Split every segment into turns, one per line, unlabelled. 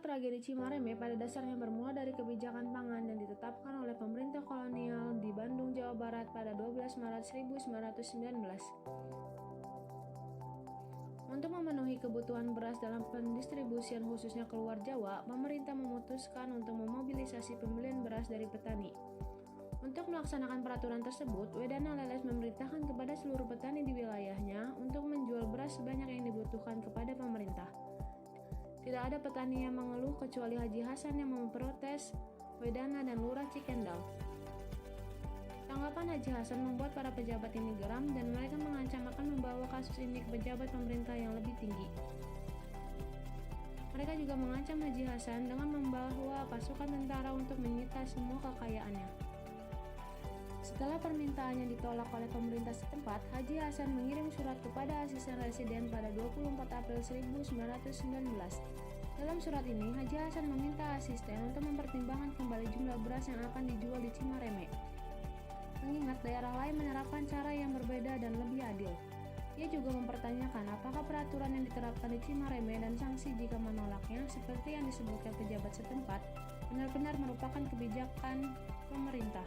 tragedi Cimareme pada dasarnya bermula dari kebijakan pangan dan ditetapkan oleh pemerintah kolonial di Bandung, Jawa Barat pada 12 Maret 1919. Untuk memenuhi kebutuhan beras dalam pendistribusian khususnya keluar Jawa, pemerintah memutuskan untuk memobilisasi pembelian beras dari petani. Untuk melaksanakan peraturan tersebut, Wedana Leles memerintahkan kepada seluruh petani di wilayahnya untuk menjual beras sebanyak yang dibutuhkan kepada pemerintah. Tidak ada petani yang mengeluh kecuali Haji Hasan yang memprotes Wedana dan Lurah Cikendal. Tanggapan Haji Hasan membuat para pejabat ini geram dan mereka mengancam akan membawa kasus ini ke pejabat pemerintah yang lebih tinggi. Mereka juga mengancam Haji Hasan dengan membawa pasukan tentara untuk menyita semua kekayaannya. Setelah permintaannya ditolak oleh pemerintah setempat, Haji Hasan mengirim surat kepada asisten residen pada 24 April 1919. Dalam surat ini, Haji Hasan meminta asisten untuk mempertimbangkan kembali jumlah beras yang akan dijual di Cimareme. Mengingat daerah lain menerapkan cara yang berbeda dan lebih adil. Ia juga mempertanyakan apakah peraturan yang diterapkan di Cimareme dan sanksi jika menolaknya, seperti yang disebutkan pejabat setempat, benar-benar merupakan kebijakan pemerintah.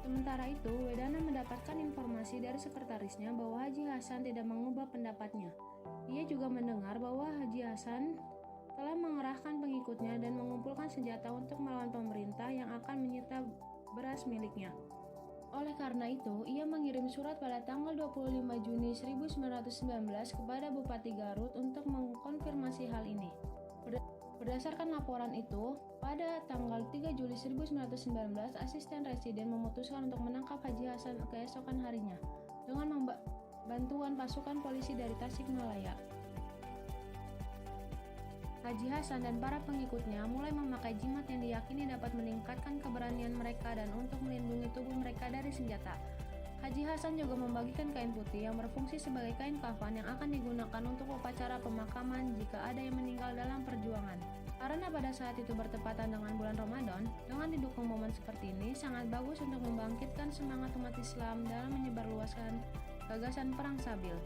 Sementara itu, Wedana mendapatkan informasi dari sekretarisnya bahwa Haji Hasan tidak mengubah pendapatnya. Ia juga mendengar bahwa Haji Hasan telah mengerahkan pengikutnya dan mengumpulkan senjata untuk melawan pemerintah yang akan menyita beras miliknya. Oleh karena itu, ia mengirim surat pada tanggal 25 Juni 1919 kepada Bupati Garut untuk mengkonfirmasi hal ini. Berdasarkan laporan itu, pada tanggal 3 Juli 1919, asisten residen memutuskan untuk menangkap Haji Hasan keesokan harinya dengan bantuan pasukan polisi dari Tasikmalaya. Haji Hasan dan para pengikutnya mulai memakai jimat yang diyakini dapat meningkatkan keberanian mereka dan untuk melindungi tubuh mereka dari senjata. Haji Hasan juga membagikan kain putih yang berfungsi sebagai kain kafan yang akan digunakan untuk upacara pemakaman jika ada yang meninggal dalam perjuangan. Karena pada saat itu bertepatan dengan bulan Ramadan, dengan didukung momen seperti ini sangat bagus untuk membangkitkan semangat umat Islam dalam menyebarluaskan gagasan perang sabil.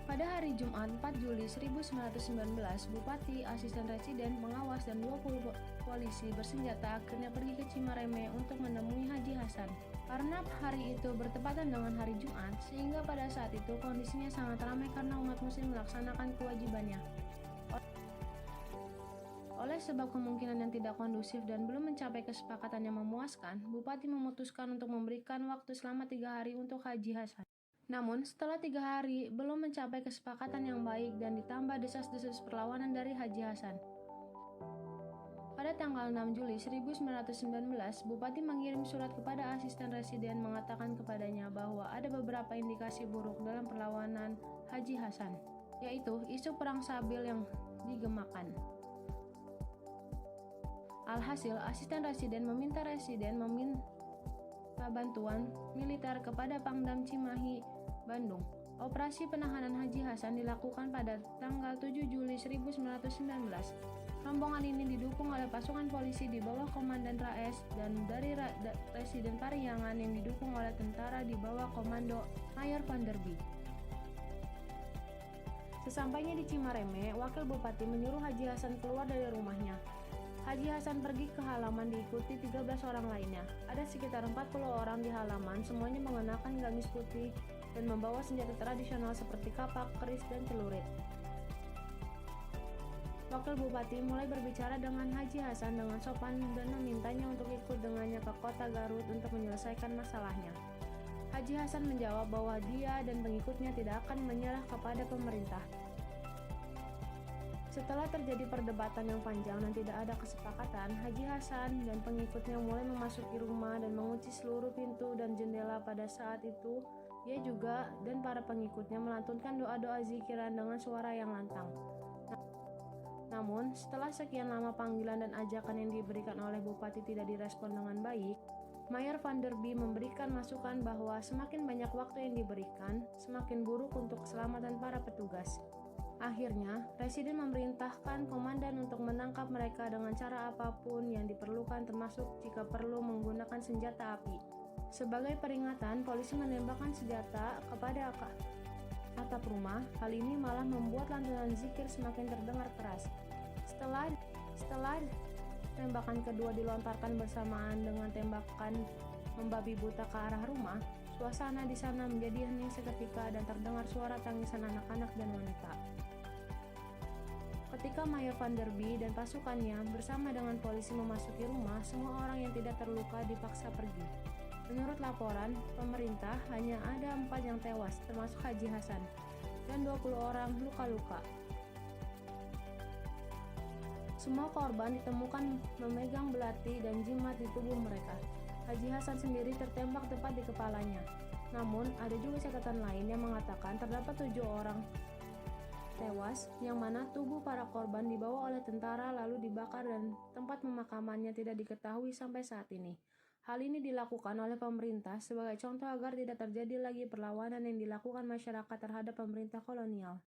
Pada hari Jumat 4 Juli 1919, Bupati, asisten residen, pengawas, dan 20 polisi bersenjata akhirnya pergi ke Cimareme untuk menemui Haji Hasan. Karena hari itu bertepatan dengan hari Jumat, sehingga pada saat itu kondisinya sangat ramai karena umat muslim melaksanakan kewajibannya. Oleh sebab kemungkinan yang tidak kondusif dan belum mencapai kesepakatan yang memuaskan, Bupati memutuskan untuk memberikan waktu selama 3 hari untuk Haji Hasan. Namun, setelah 3 hari, belum mencapai kesepakatan yang baik dan ditambah desas-desus perlawanan dari Haji Hasan. Pada tanggal 6 Juli 1919, Bupati mengirim surat kepada asisten residen mengatakan kepadanya bahwa ada beberapa indikasi buruk dalam perlawanan Haji Hasan, yaitu isu perang sabil yang digemakan. Alhasil, asisten residen meminta bantuan militer kepada Pangdam Cimahi, Bandung. Operasi penahanan Haji Hasan dilakukan pada tanggal 7 Juli 1919. Rombongan ini didukung oleh pasukan polisi di bawah Komandan Raes dan dari Residen Pariangan yang didukung oleh tentara di bawah Komando Mayor Vanderby. Sesampainya di Cimareme, Wakil Bupati menyuruh Haji Hasan keluar dari rumahnya. Haji Hasan pergi ke halaman diikuti 13 orang lainnya. Ada sekitar 40 orang di halaman, semuanya mengenakan gamis putih dan membawa senjata tradisional seperti kapak, keris, dan celurit. Wakil Bupati mulai berbicara dengan Haji Hasan dengan sopan dan memintanya untuk ikut dengannya ke kota Garut untuk menyelesaikan masalahnya. Haji Hasan menjawab bahwa dia dan pengikutnya tidak akan menyerah kepada pemerintah. Setelah terjadi perdebatan yang panjang dan tidak ada kesepakatan, Haji Hasan dan pengikutnya mulai memasuki rumah dan mengunci seluruh pintu dan jendela. Pada saat itu, ia juga dan para pengikutnya melantunkan doa-doa zikiran dengan suara yang lantang. Namun, setelah sekian lama panggilan dan ajakan yang diberikan oleh Bupati tidak direspon dengan baik, Mayor Vanderby memberikan masukan bahwa semakin banyak waktu yang diberikan, semakin buruk untuk keselamatan para petugas. Akhirnya, Presiden memerintahkan komandan untuk menangkap mereka dengan cara apapun yang diperlukan termasuk jika perlu menggunakan senjata api. Sebagai peringatan, polisi menembakkan senjata kepada atap rumah. Hal ini malah membuat lantunan zikir semakin terdengar keras. Setelah tembakan kedua dilontarkan bersamaan dengan tembakan membabi buta ke arah rumah, suasana di sana menjadi hening seketika dan terdengar suara tangisan anak-anak dan wanita. Ketika Maya van der Bee dan pasukannya bersama dengan polisi memasuki rumah, semua orang yang tidak terluka dipaksa pergi. Menurut laporan, pemerintah hanya ada 4 yang tewas, termasuk Haji Hasan, dan 20 orang luka-luka. Semua korban ditemukan memegang belati dan jimat di tubuh mereka. Haji Hasan sendiri tertembak tepat di kepalanya. Namun, ada juga catatan lain yang mengatakan terdapat 7 orang tewas, yang mana tubuh para korban dibawa oleh tentara lalu dibakar dan tempat pemakamannya tidak diketahui sampai saat ini. Hal ini dilakukan oleh pemerintah sebagai contoh agar tidak terjadi lagi perlawanan yang dilakukan masyarakat terhadap pemerintah kolonial.